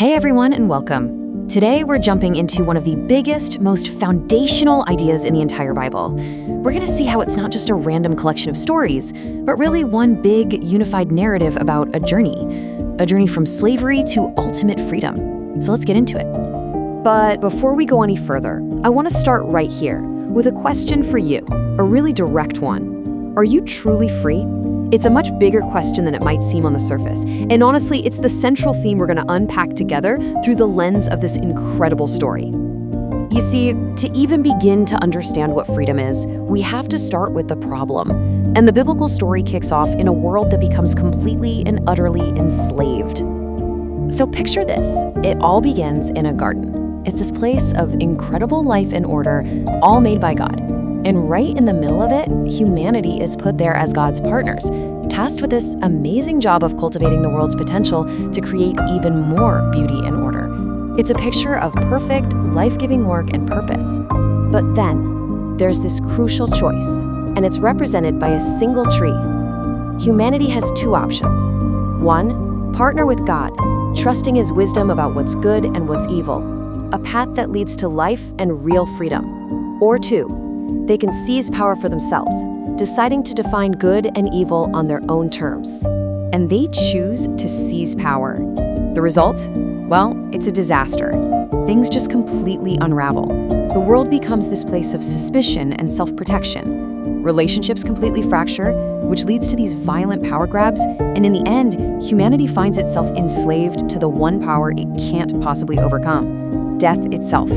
Hey everyone, and welcome. Today we're jumping into one of the biggest, most foundational ideas in the entire Bible. We're going to see how it's not just a random collection of stories, but really one big, unified narrative about a journey from slavery to ultimate freedom. So let's get into it. But before we go any further, I want to start right here with a question for you, a really direct one. Are you truly free? It's a much bigger question than it might seem on the surface. And honestly, it's the central theme we're going to unpack together through the lens of this incredible story. You see, to even begin to understand what freedom is, we have to start with the problem. And the biblical story kicks off in a world that becomes completely and utterly enslaved. So picture this. It all begins in a garden. It's this place of incredible life and order, all made by God. And right in the middle of it, humanity is put there as God's partners, tasked with this amazing job of cultivating the world's potential to create even more beauty and order. It's a picture of perfect, life-giving work and purpose. But then, there's this crucial choice, and it's represented by a single tree. Humanity has two options. One, partner with God, trusting His wisdom about what's good and what's evil, a path that leads to life and real freedom. Or two, they can seize power for themselves, deciding to define good and evil on their own terms. And they choose to seize power. The result? Well, it's a disaster. Things just completely unravel. The world becomes this place of suspicion and self-protection. Relationships completely fracture, which leads to these violent power grabs, and in the end, humanity finds itself enslaved to the one power it can't possibly overcome: death itself.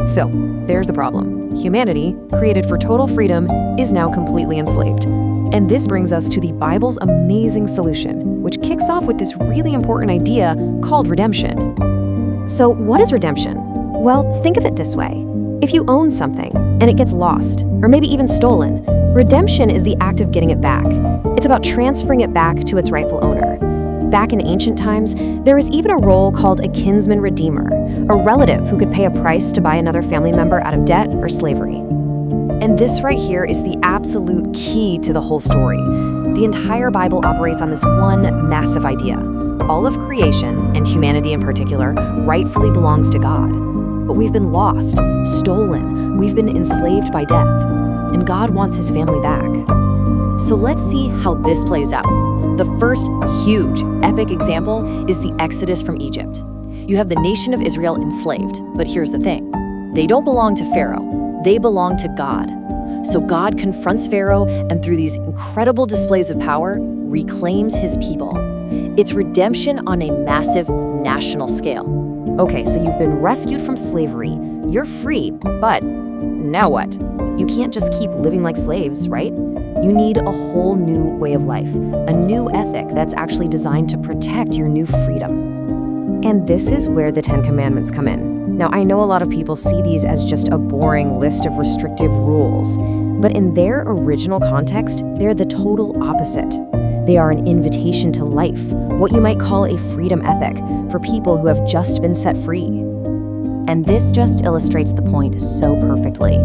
So, there's the problem. Humanity, created for total freedom, is now completely enslaved. And this brings us to the Bible's amazing solution, which kicks off with this really important idea called redemption. So, what is redemption? Well, think of it this way. If you own something and it gets lost, or maybe even stolen, redemption is the act of getting it back. It's about transferring it back to its rightful owner. Back in ancient times, there was even a role called a kinsman redeemer, a relative who could pay a price to buy another family member out of debt or slavery. And this right here is the absolute key to the whole story. The entire Bible operates on this one massive idea. All of creation, and humanity in particular, rightfully belongs to God. But we've been lost, stolen, we've been enslaved by death, and God wants His family back. So let's see how this plays out. The first huge, epic example is the Exodus from Egypt. You have the nation of Israel enslaved, but here's the thing. They don't belong to Pharaoh, they belong to God. So God confronts Pharaoh and through these incredible displays of power, reclaims His people. It's redemption on a massive national scale. Okay, so you've been rescued from slavery, you're free, but now what? You can't just keep living like slaves, right? You need a whole new way of life, a new ethic that's actually designed to protect your new freedom. And this is where the Ten Commandments come in. Now, I know a lot of people see these as just a boring list of restrictive rules, but in their original context, they're the total opposite. They are an invitation to life, what you might call a freedom ethic for people who have just been set free. And this just illustrates the point so perfectly.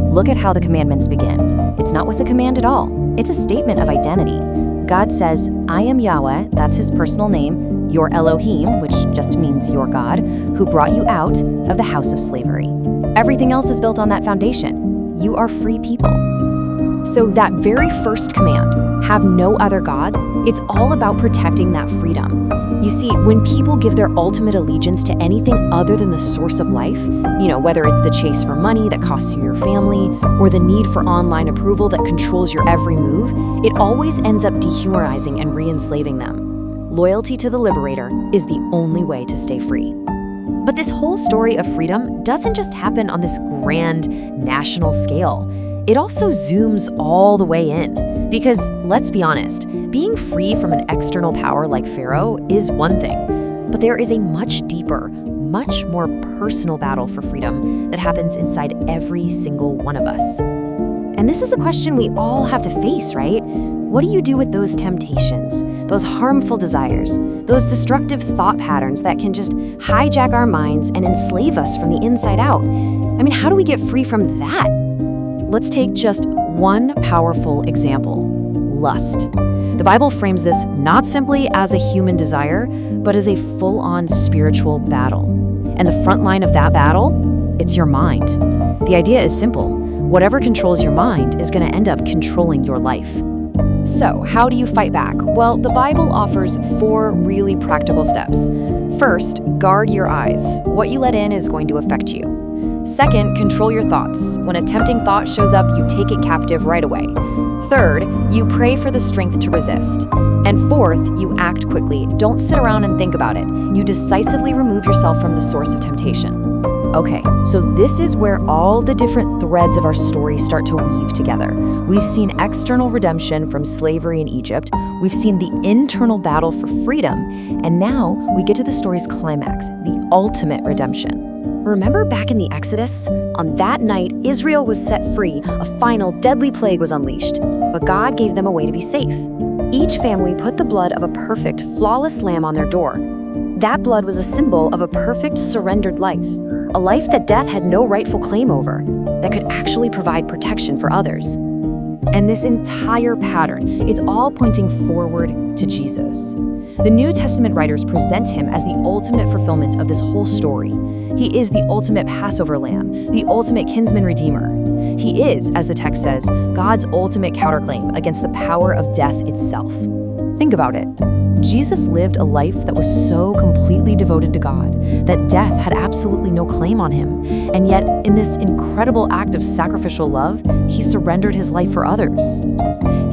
Look at how the commandments begin. It's not with a command at all. It's a statement of identity. God says, I am Yahweh, that's His personal name, your Elohim, which just means your God, who brought you out of the house of slavery. Everything else is built on that foundation. You are free people. So that very first command, have no other gods, it's all about protecting that freedom. You see, when people give their ultimate allegiance to anything other than the source of life, whether it's the chase for money that costs you your family, or the need for online approval that controls your every move, it always ends up dehumanizing and re-enslaving them. Loyalty to the liberator is the only way to stay free. But this whole story of freedom doesn't just happen on this grand national scale. It also zooms all the way in. Because, let's be honest, being free from an external power like Pharaoh is one thing, but there is a much deeper, much more personal battle for freedom that happens inside every single one of us. And this is a question we all have to face, right? What do you do with those temptations, those harmful desires, those destructive thought patterns that can just hijack our minds and enslave us from the inside out? How do we get free from that? Let's take just one powerful example: lust. The Bible frames this not simply as a human desire, but as a full-on spiritual battle. And the front line of that battle? It's your mind. The idea is simple. Whatever controls your mind is going to end up controlling your life. So, how do you fight back? Well, the Bible offers 4 really practical steps. First, guard your eyes. What you let in is going to affect you. Second, control your thoughts. When a tempting thought shows up, you take it captive right away. Third, you pray for the strength to resist. And fourth, you act quickly. Don't sit around and think about it. You decisively remove yourself from the source of temptation. Okay, so this is where all the different threads of our story start to weave together. We've seen external redemption from slavery in Egypt. We've seen the internal battle for freedom. And now we get to the story's climax, the ultimate redemption. Remember back in the Exodus? On that night, Israel was set free. A final deadly plague was unleashed. But God gave them a way to be safe. Each family put the blood of a perfect, flawless lamb on their door. That blood was a symbol of a perfect, surrendered life. A life that death had no rightful claim over, that could actually provide protection for others. And this entire pattern, it's all pointing forward to Jesus. The New Testament writers present him as the ultimate fulfillment of this whole story. He is the ultimate Passover lamb, the ultimate kinsman redeemer. He is, as the text says, God's ultimate counterclaim against the power of death itself. Think about it. Jesus lived a life that was so completely devoted to God that death had absolutely no claim on him. And yet, in this incredible act of sacrificial love, he surrendered his life for others.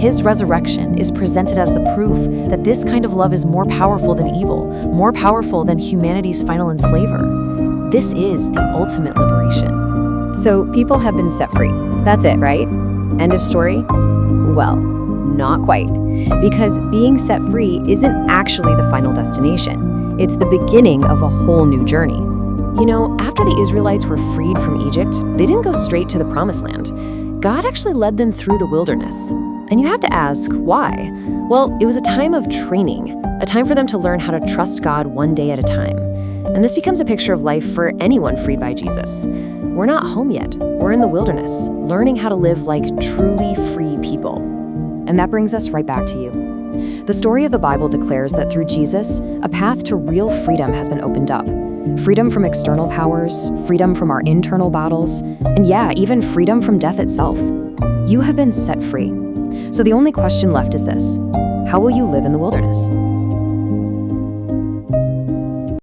His resurrection is presented as the proof that this kind of love is more powerful than evil, more powerful than humanity's final enslaver. This is the ultimate liberation. So people have been set free. That's it, right? End of story? Well, not quite. Because being set free isn't actually the final destination. It's the beginning of a whole new journey. You know, after the Israelites were freed from Egypt, they didn't go straight to the Promised Land. God actually led them through the wilderness. And you have to ask, why? Well, it was a time of training, a time for them to learn how to trust God one day at a time. And this becomes a picture of life for anyone freed by Jesus. We're not home yet. We're in the wilderness, learning how to live like truly free people. And that brings us right back to you. The story of the Bible declares that through Jesus, a path to real freedom has been opened up. Freedom from external powers, freedom from our internal battles, and yeah, even freedom from death itself. You have been set free. So the only question left is this: how will you live in the wilderness?